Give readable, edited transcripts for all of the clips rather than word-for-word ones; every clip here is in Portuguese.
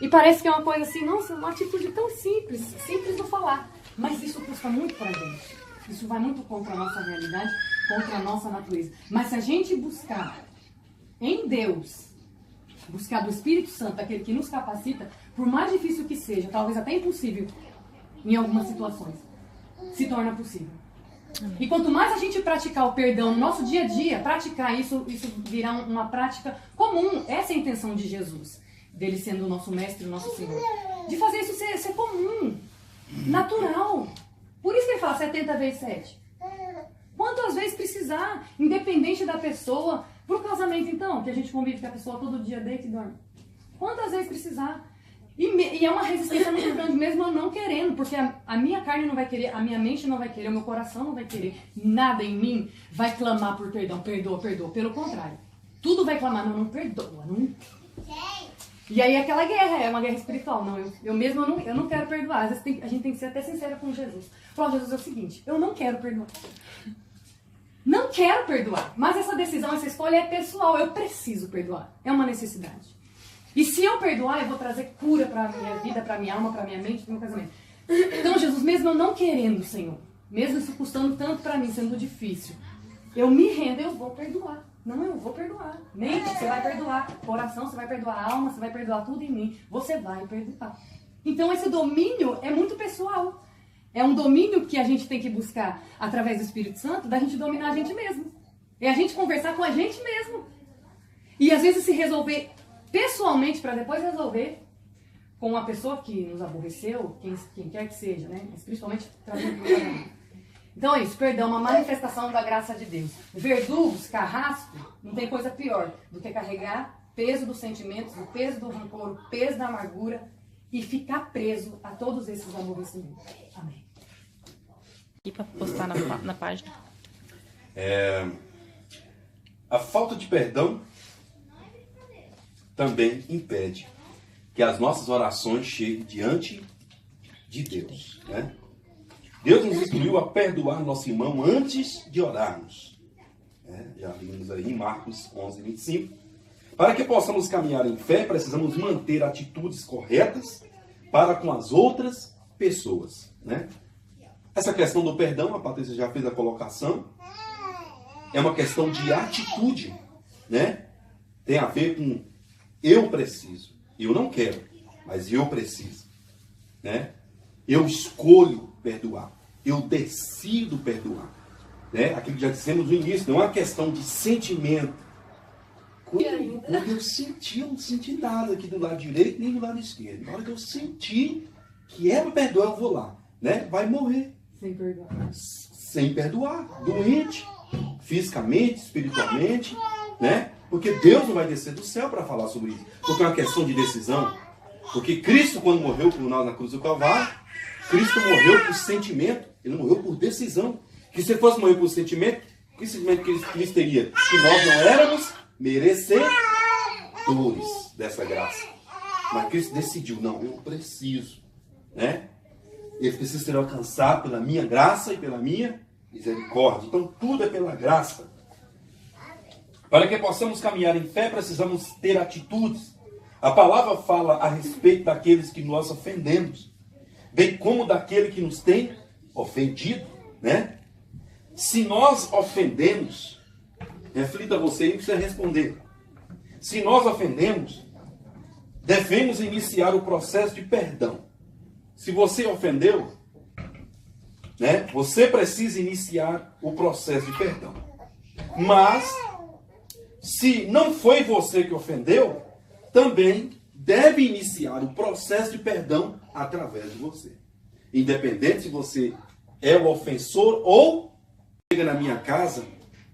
E parece que é uma coisa assim, nossa, uma atitude tão simples, simples de falar. Mas isso custa muito pra gente. Isso vai muito contra a nossa realidade, contra a nossa natureza. Mas se a gente buscar em Deus, buscar do Espírito Santo, aquele que nos capacita, por mais difícil que seja, talvez até impossível em algumas situações, se torna possível. E quanto mais a gente praticar o perdão no nosso dia a dia, praticar isso virá uma prática comum. Essa é a intenção de Jesus, dele sendo o nosso mestre, o nosso Senhor. De fazer isso ser comum, natural. Por isso que ele fala 70 vezes 7. Quantas vezes precisar, independente da pessoa, pro casamento então, que a gente convive com a pessoa todo dia, deita e dorme. Quantas vezes precisar. E é uma resistência muito grande, mesmo eu não querendo, porque a minha carne não vai querer, a minha mente não vai querer, o meu coração não vai querer, nada em mim vai clamar por perdão, perdoa, perdoa. Pelo contrário, tudo vai clamar, não perdoa, não. E aí aquela guerra, é uma guerra espiritual, não, eu não quero perdoar. Às vezes a gente tem que ser até sincero com Jesus. Falar, Jesus, é o seguinte, eu não quero perdoar. Não quero perdoar, mas essa decisão, essa escolha é pessoal, eu preciso perdoar, é uma necessidade. E se eu perdoar, eu vou trazer cura para a minha vida, para a minha alma, para a minha mente, para o meu casamento. Então, Jesus, mesmo eu não querendo, Senhor, mesmo isso custando tanto para mim, sendo difícil, eu me rendo, eu vou perdoar. Não, eu vou perdoar. Mente, você vai perdoar. Coração, você vai perdoar. Alma, você vai perdoar tudo em mim. Você vai perdoar. Então, esse domínio é muito pessoal. É um domínio que a gente tem que buscar através do Espírito Santo, da gente dominar a gente mesmo. É a gente conversar com a gente mesmo. E às vezes se resolver pessoalmente para depois resolver com uma pessoa que nos aborreceu, quem quer que seja, né? Mas principalmente trazendo para o casamento. Então é isso, perdão, uma manifestação da graça de Deus. Verdugos, carrasco, não tem coisa pior do que carregar peso dos sentimentos, o peso do rancor, o peso da amargura e ficar preso a todos esses aborrecimentos. Amém. E para postar na página. A falta de perdão também impede que as nossas orações cheguem diante de Deus, né? Deus nos instruiu a perdoar nosso irmão antes de orarmos. Já vimos aí em Marcos 11, 25. Para que possamos caminhar em fé, precisamos manter atitudes corretas para com as outras pessoas, né? Essa questão do perdão, a Patrícia já fez a colocação, é uma questão de atitude, né? Tem a ver com eu preciso, eu não quero, mas eu preciso, né? Eu escolho perdoar, eu decido perdoar, né? Aquilo que já dissemos no início, não é uma questão de sentimento. Quando eu senti, eu não senti nada aqui do lado direito nem do lado esquerdo. Na hora que eu senti que é para perdoar, eu vou lá, né? Vai morrer. Sem perdoar. Sem perdoar, doente, fisicamente, espiritualmente, né? Porque Deus não vai descer do céu para falar sobre isso. Porque é uma questão de decisão. Porque Cristo, quando morreu por nós na cruz do Calvário, Cristo morreu por sentimento. Ele não morreu por decisão. Que se ele fosse morrer por sentimento, que sentimento que Cristo teria? Que nós não éramos merecedores dessa graça. Mas Cristo decidiu, não, eu preciso, né? Ele precisa ser alcançado pela minha graça e pela minha misericórdia. Então tudo é pela graça. Para que possamos caminhar em fé, precisamos ter atitudes. A palavra fala a respeito daqueles que nós ofendemos, bem como daquele que nos tem ofendido, né? Se nós ofendemos, reflita você e não precisa responder. Se nós ofendemos, devemos iniciar o processo de perdão. Se você ofendeu, né, você precisa iniciar o processo de perdão. Mas, se não foi você que ofendeu, também deve iniciar o processo de perdão através de você. Independente se você é o ofensor ou chega na minha casa,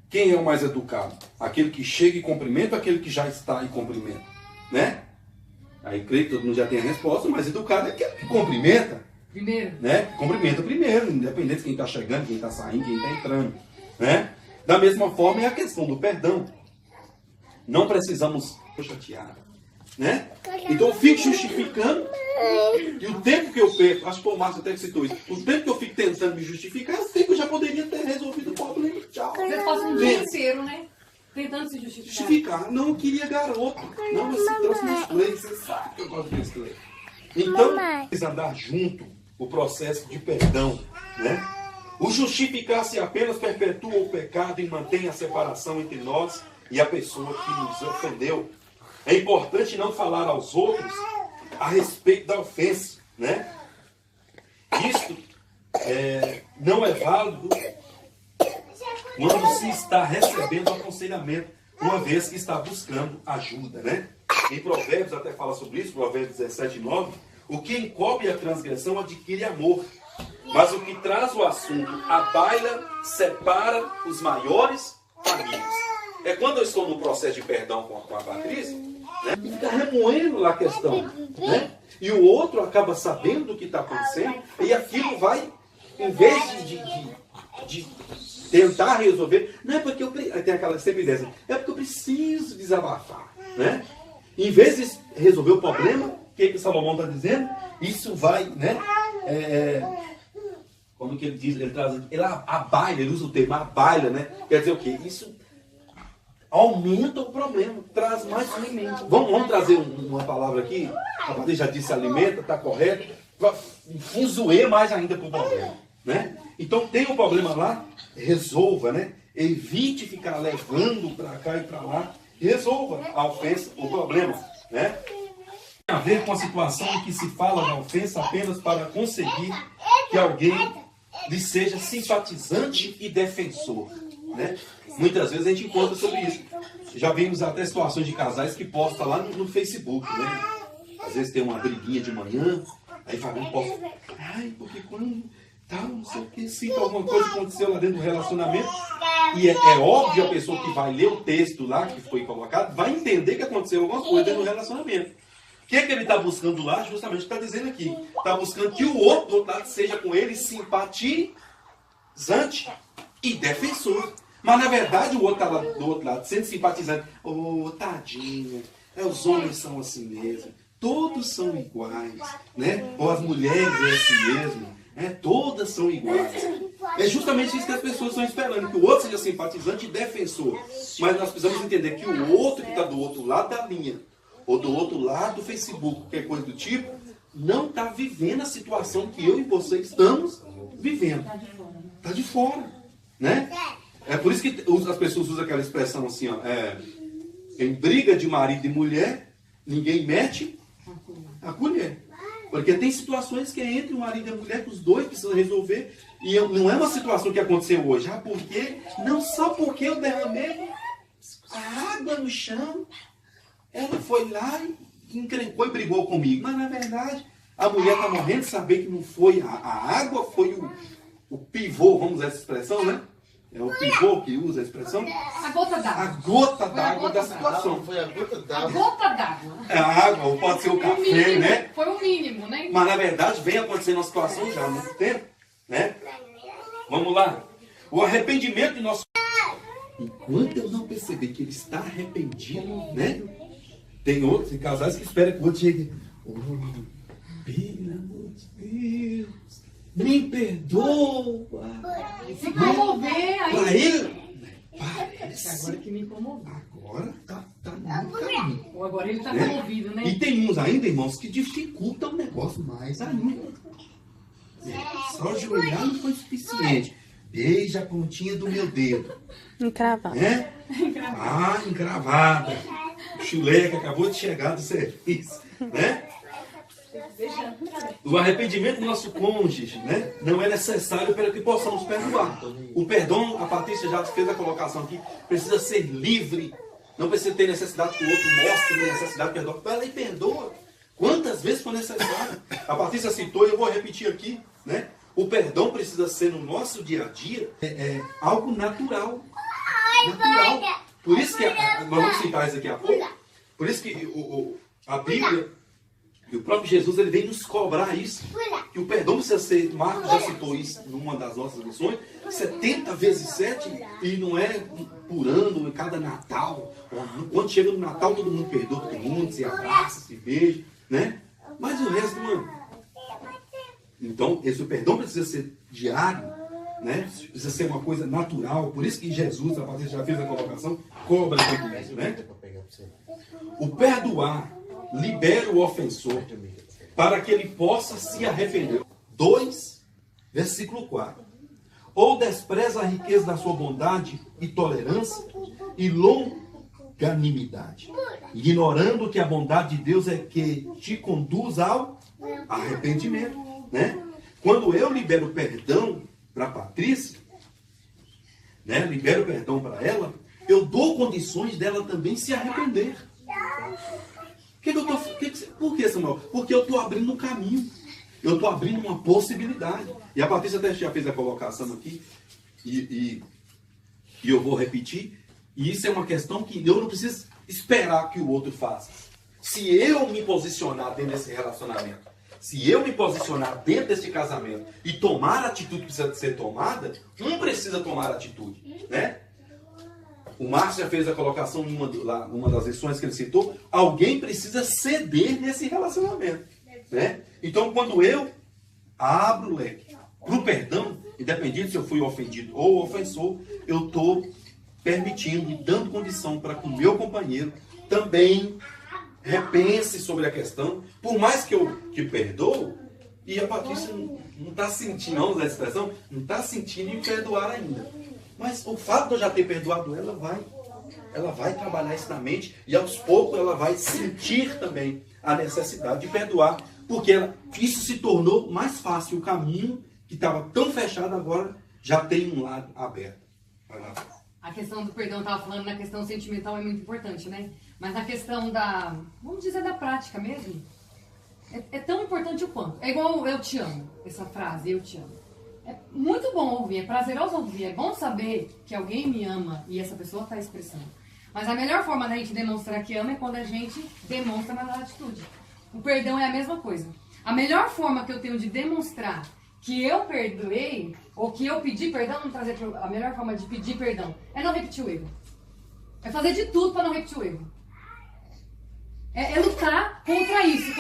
quem é o mais educado? Aquele que chega e cumprimenta ou aquele que já está e cumprimenta? Né? Aí creio que todo mundo já tem a resposta, mas educado é aquele que cumprimenta. Primeiro. Né? Cumprimenta primeiro, independente de quem está chegando, quem está saindo, quem está entrando. Né? Da mesma forma é a questão do perdão. Não precisamos chatear. Né? Então eu fico justificando e o tempo que eu perco, acho que o Márcio até citou isso, o tempo que eu fico tentando me justificar, eu sei que eu já poderia ter resolvido o problema. Tchau. Você passa um dia inteiro, né? Tentando se justificar. Justificar. Não, eu queria garoto. Não, você trouxe display. Você sabe que eu gosto de display. Então, precisa andar junto o processo de perdão, né? O justificar-se apenas perpetua o pecado e mantém a separação entre nós e a pessoa que nos ofendeu. É importante não falar aos outros a respeito da ofensa, né? Isto não é válido quando se está recebendo aconselhamento, uma vez que está buscando ajuda, né? Em Provérbios até fala sobre isso, Provérbios 17:9, o que encobre a transgressão adquire amor, mas o que traz o assunto à baila separa os maiores amigos. É quando eu estou no processo de perdão com a Patrícia, né? Fica remoendo lá a questão, né? E o outro acaba sabendo do que está acontecendo, e aquilo vai, em vez de tentar resolver, não é porque eu tem aquela sempre ideia, é porque eu preciso desabafar, né? Em vez de resolver o problema, o que o Salomão está dizendo? Isso vai, né? Como que ele diz? Ele traz aqui, a baila, ele usa o termo a baila, né? Quer dizer o quê? Isso aumenta o problema, traz mais alimento. Vamos trazer uma palavra aqui. A Patrícia já disse alimenta, está correto. Fuzuê mais ainda para o problema, né? Então tem um problema lá, resolva, né? Evite ficar levando para cá e para lá. Resolva a ofensa, o problema, né? Tem a ver com a situação em que se fala da ofensa apenas para conseguir que alguém lhe seja simpatizante e defensor, né? Muitas vezes a gente encontra sobre isso. Já vimos até situações de casais que postam lá no Facebook, né? Às vezes tem uma briguinha de manhã, aí fala, não posso. Ai, porque quando tal, não sei o que, cita alguma coisa que aconteceu lá dentro do relacionamento. E é óbvio a pessoa que vai ler o texto lá que foi colocado, vai entender que aconteceu alguma coisa dentro do relacionamento. O que é que ele está buscando lá? Justamente está dizendo aqui. Está buscando que o outro do outro lado seja com ele simpatizante e defensor. Mas na verdade o outro está lá do outro lado sendo simpatizante. Oh, tadinha. Os homens são assim mesmo. Todos são iguais. Né? Ou as mulheres é assim mesmo. Todas são iguais. É justamente isso que as pessoas estão esperando. Que o outro seja simpatizante e defensor. Mas nós precisamos entender que o outro que está do outro lado da linha, ou do outro lado do Facebook, qualquer coisa do tipo, não está vivendo a situação que eu e você estamos vivendo. Está de fora. Né? É por isso que as pessoas usam aquela expressão assim, ó, em briga de marido e mulher, ninguém mete a colher. Porque tem situações que é entre o marido e a mulher que os dois precisam resolver. E não é uma situação que aconteceu hoje. Porque, não só porque eu derramei a água no chão, ela foi lá e encrencou e brigou comigo. Mas na verdade, a mulher está morrendo de saber que não foi a água, foi o pivô, vamos usar essa expressão, né? É o pivô que usa a expressão? A gota d'água. A gota d'água da situação. Foi a gota d'água. A gota d'água. É a água, ou pode ser o café, mínimo, né? Foi o mínimo, né? Mas na verdade vem acontecendo uma situação já há muito tempo, né? Vamos lá. O arrependimento de nosso... Enquanto eu não perceber que ele está arrependido, né? Tem outros casais que esperam que o outro chegue. Oh, pelo amor de Deus, me perdoa. Se comover, aí... Para ele, parece. Agora que me comoveu. Agora tá no caminho. Ou agora ele está Né? comovido, né? E tem uns ainda, irmãos, que dificultam o negócio mais ainda. Só ajoelhar não foi suficiente. Beija a pontinha do meu dedo. Encravado. Né? Encravada. O chulé que acabou de chegar do serviço. Né? O arrependimento do nosso cônjuge, né, não é necessário para que possamos perdoar. O perdão, a Patrícia já fez a colocação aqui, precisa ser livre. Não precisa ter necessidade que o outro mostre necessidade de perdoar. Vai lá e perdoa. Quantas vezes for necessário. A Patrícia citou e eu vou repetir aqui. Né? O perdão precisa ser no nosso dia a dia algo natural. Natural. Por isso que, nós vamos citar isso aqui a pouco, por isso que a Bíblia... E o próprio Jesus, ele vem nos cobrar isso. Que o perdão precisa ser, Marcos já citou isso numa das nossas lições, 70 vezes 7, e não é por ano, cada Natal. Quando chega no Natal, todo mundo perdoa todo mundo, se abraça, se beija, né? Mas o resto, mano. Então, esse perdão precisa ser diário, né? Precisa ser uma coisa natural. Por isso que Jesus, a Patrícia já fez a colocação, cobra tudo isso, né? O perdoar libera o ofensor para que ele possa se arrepender. 2, versículo 4. Ou despreza a riqueza da sua bondade e tolerância e longanimidade, ignorando que a bondade de Deus é que te conduz ao arrependimento, né? Quando eu libero perdão para Patrícia, né? Libero perdão para ela, eu dou condições dela também se arrepender. Por que, Samuel? Porque eu estou abrindo um caminho. Eu estou abrindo uma possibilidade. E a Patrícia até já fez a colocação aqui. E eu vou repetir. E isso é uma questão que eu não preciso esperar que o outro faça. Se eu me posicionar dentro desse relacionamento, se eu me posicionar dentro desse casamento e tomar a atitude que precisa ser tomada, um precisa tomar a atitude, né? O Márcio já fez a colocação numa das lições que ele citou. Alguém precisa ceder nesse relacionamento, né? Então, quando eu abro o leque para o perdão, independente se eu fui ofendido ou ofensor, eu estou permitindo e dando condição para que o meu companheiro também repense sobre a questão. Por mais que eu te perdoo, e a Patrícia não está sentindo, vamos usar essa expressão, não está sentindo em perdoar ainda. Mas o fato de eu já ter perdoado ela vai trabalhar isso na mente e aos poucos ela vai sentir também a necessidade de perdoar, porque isso se tornou mais fácil. O caminho que estava tão fechado agora já tem um lado aberto. Vai lá. A questão do perdão, eu estava falando, na questão sentimental é muito importante, né? Mas na questão vamos dizer, da prática mesmo, é tão importante o quanto. É igual eu te amo, essa frase, eu te amo. É muito bom ouvir, é prazeroso ouvir, é bom saber que alguém me ama e essa pessoa está expressando. Mas a melhor forma da gente demonstrar que ama é quando a gente demonstra na atitude. O perdão é a mesma coisa. A melhor forma que eu tenho de demonstrar que eu perdoei, ou que eu pedi perdão, a melhor forma de pedir perdão é não repetir o erro. É fazer de tudo para não repetir o erro. É lutar contra isso,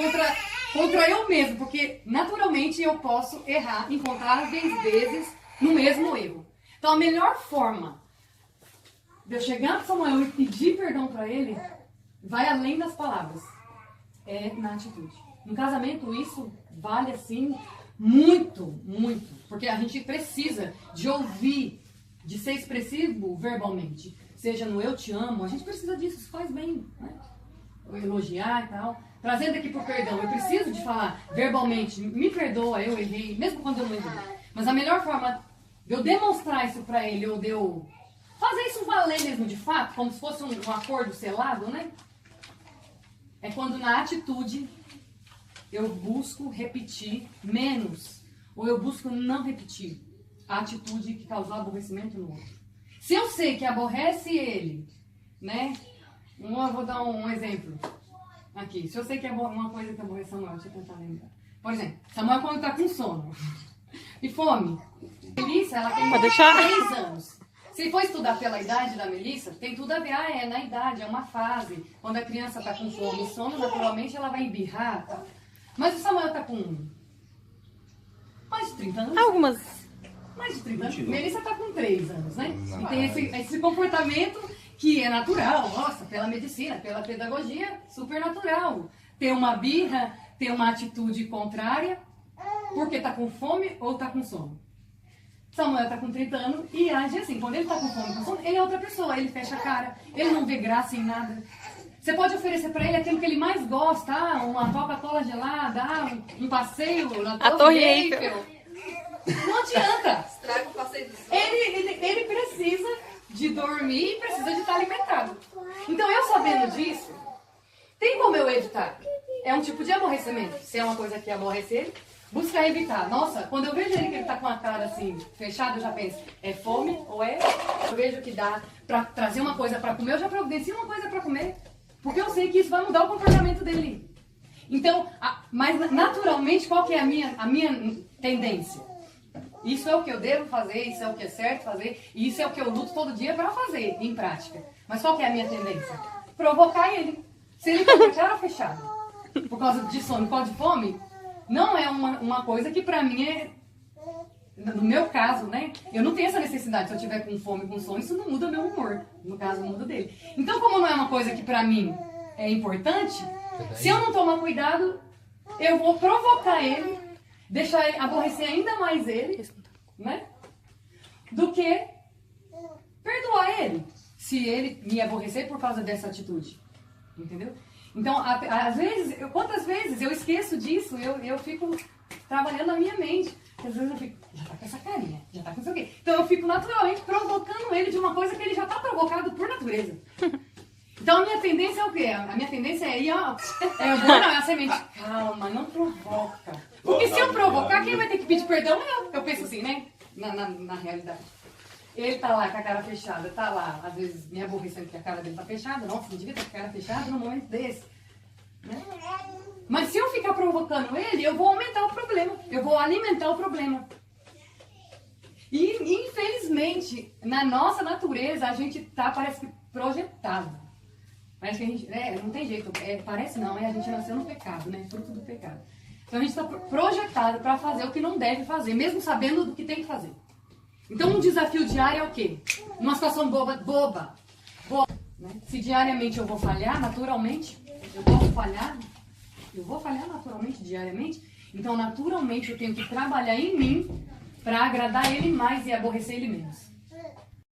contra eu mesmo, porque naturalmente eu posso errar, encontrar vezes no mesmo erro. Então a melhor forma de eu chegar para Samuel e pedir perdão para ele vai além das palavras, é na atitude. No casamento isso vale assim muito, muito, porque a gente precisa de ouvir, de ser expressivo verbalmente, seja no eu te amo, a gente precisa disso, isso faz bem, né? Elogiar e tal. Trazendo aqui pro perdão, eu preciso de falar verbalmente, me perdoa, eu errei, mesmo quando eu não errei. Mas a melhor forma de eu demonstrar isso pra ele, ou de eu fazer isso valer mesmo de fato, como se fosse um acordo selado, né? É quando na atitude eu busco repetir menos, ou eu busco não repetir a atitude que causou aborrecimento no outro. Se eu sei que aborrece ele, né? Eu vou dar um exemplo aqui. Se eu sei que é uma coisa que aborrece Samuel, deixa eu tentar lembrar. Por exemplo, Samuel quando tá com sono e fome. Melissa, ela tem 3 anos. Se for estudar pela idade da Melissa, tem tudo a ver. É na idade, é uma fase. Quando a criança tá com fome e sono, naturalmente ela vai embirrar. Tá? Mas o Samuel tá com mais de 30 anos. Mais de 30 anos. Melissa tá com 3 anos, né? E tem esse comportamento que é natural, nossa, pela medicina, pela pedagogia, super natural. Ter uma birra, ter uma atitude contrária, porque tá com fome ou tá com sono. Samuel tá com 30 anos e age assim. Quando ele tá com fome e com sono, ele é outra pessoa. Ele fecha a cara, ele não vê graça em nada. Você pode oferecer pra ele aquilo que ele mais gosta, uma Coca-Cola gelada, um passeio na Torre Eiffel. Não adianta. Estraga o passeio do sol. Ele precisa de dormir e precisa de estar alimentado. Então, eu sabendo disso, tem como eu evitar? É um tipo de aborrecimento. Se é uma coisa que aborrece ele, buscar evitar. Nossa, quando eu vejo ele que ele tá com a cara assim, fechada, eu já penso, é fome ou é? Eu vejo que dá pra trazer uma coisa pra comer, eu já providencio uma coisa pra comer. Porque eu sei que isso vai mudar o comportamento dele. Então, mas naturalmente, qual que é a minha tendência? Isso é o que eu devo fazer, isso é o que é certo fazer, e isso é o que eu luto todo dia para fazer, em prática. Mas qual que é a minha tendência? Provocar ele. Se ele tá com a cara fechada, por causa de sono, por causa de fome, não é uma coisa que para mim no meu caso, né? Eu não tenho essa necessidade. Se eu tiver com fome, com sono, isso não muda o meu humor. No caso, não muda o dele. Então, como não é uma coisa que pra mim é importante, se eu não tomar cuidado, eu vou provocar ele, deixar ele aborrecer ainda mais ele, né? Do que perdoar ele, se ele me aborrecer por causa dessa atitude. Entendeu? Então, às vezes, quantas vezes eu esqueço disso, eu fico trabalhando na minha mente. Às vezes eu fico, já tá com essa carinha, já tá com isso aqui. Então eu fico naturalmente provocando ele de uma coisa que ele já tá provocado por natureza. Então a minha tendência é o quê? A minha tendência é ir, ó, é a semente. Calma, não provoca. Porque se eu provocar, quem vai ter que pedir perdão é eu. Eu penso assim, né? Na realidade. Ele tá lá com a cara fechada, tá lá, às vezes me aborrecendo que a cara dele tá fechada. Nossa, não devia ter a cara fechada num momento desse. Né? Mas se eu ficar provocando ele, eu vou aumentar o problema. Eu vou alimentar o problema. E, infelizmente, na nossa natureza, a gente tá, parece que, projetado. Parece que a gente, não tem jeito. Parece não, a gente nasceu no pecado, né? Fruto do pecado. Então a gente está projetado para fazer o que não deve fazer, mesmo sabendo do que tem que fazer. Então um desafio diário é o quê? Uma situação boba. Né? Se diariamente eu vou falhar, naturalmente, eu vou falhar naturalmente, diariamente, então naturalmente eu tenho que trabalhar em mim para agradar ele mais e aborrecer ele menos.